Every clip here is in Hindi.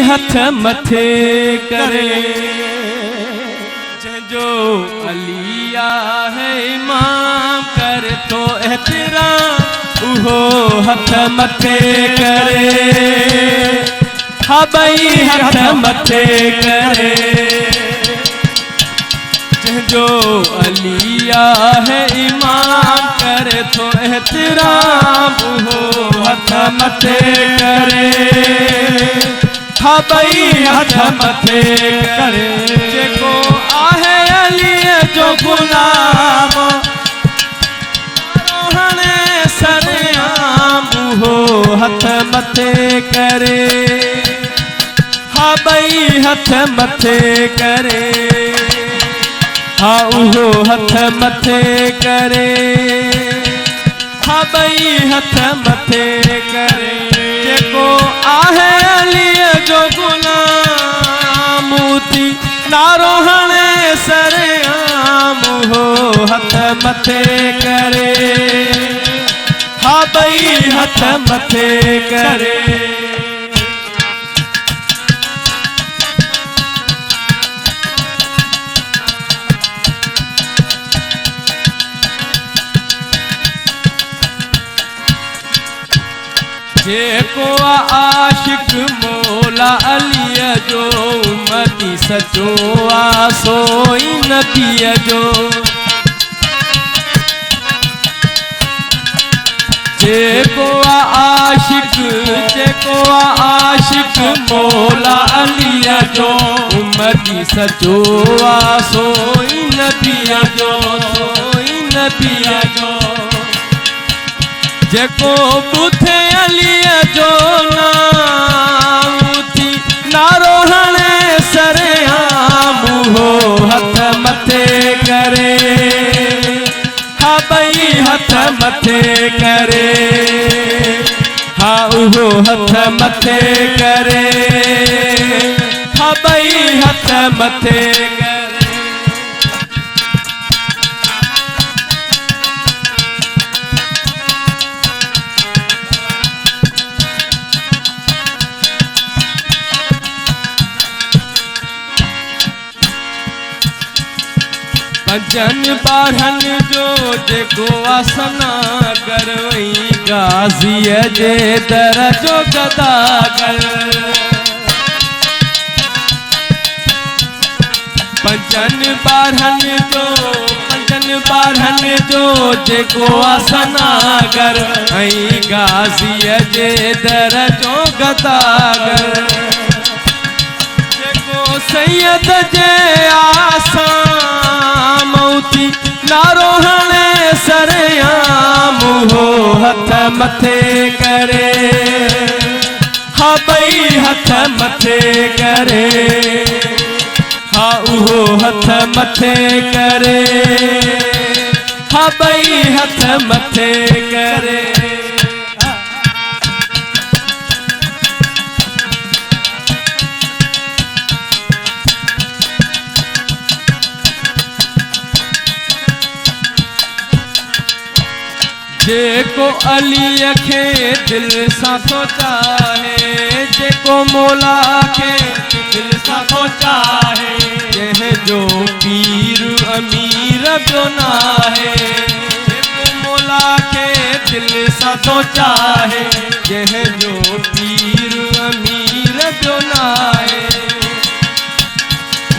हथ मथे करे जो अलिया है इमाम कर तो एहतराम उहो हथ मथे करे हबई हथ मथे करे जो अलिया है इमाम करे तो एहतराम उहो हथ मथे करे हबई हथ मथे करे जेको आहे अली जो गुलाम रोहणे सरेआम उहो हथ मथे करे हबई हथ मथे करे हा उहो हथ मथे करे हबई हथ मथे करे जेको आहे अली जो गुलाम मोती नारो हणे सरेआम उहो हथ मथे करे हबई हथ मथे करे जेको आशिक मौला अली जो उम्मती सचो सोई नबी जो जेको आशिक मौला अली जो उम्मती सचो सोई नबी जो जेको बुथे अली जो नाम थी नारो हणे सरेआम उहो हथ मथे करे हबई हथ मथे करे हा उहो हथ मथे करे हबई हथ मथे करे पंजन बारहन जो जेको आसना करवई गाज़ीअ जे दर जो गदागर पंजन बारहन जो जेको आसना करवई गाज़ीअ जे दर जो गदागर जेको सैयद जे आसान मौती नारो हणे सरेआम उहो हथ मथे करे हबई हथ मथे करे हा उहो हथ मथे करे हबई हथ मथे करे जेको अली खे दिल सां थो चाहे जेको मौला खे दिल सां थो चाहे जंहिंजो पीर अमीर जो नाहे जेको मौला खे दिल सां थो चाहे जंहिंजो पीर अमीर जो नाहे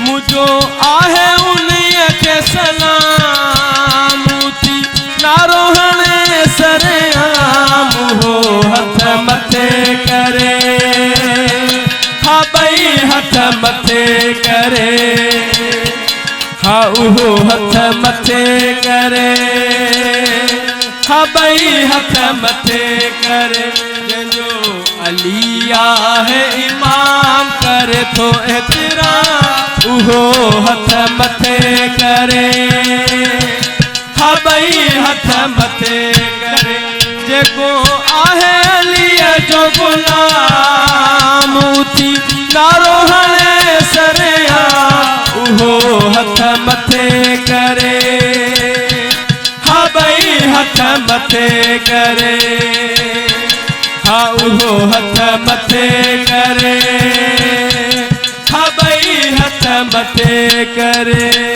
मुझो आहे उन्हीअ खे सलाम थी नारो हणे सरेआम उहो हथ मथे करे हबई हथ मथे करे हा उहो हथ मथे करे हबई हथ मथे करे जंहिंजो अली आहे इमाम करे थो एहतराम उहो हथ मथे करे हबई हथ मथे करे जेको आहे अली जो गुलाम थी नारो हणे सरेआम उहो हथ मथे करे हबई हथ मथे करे हा उहो हथ मथे करे करे।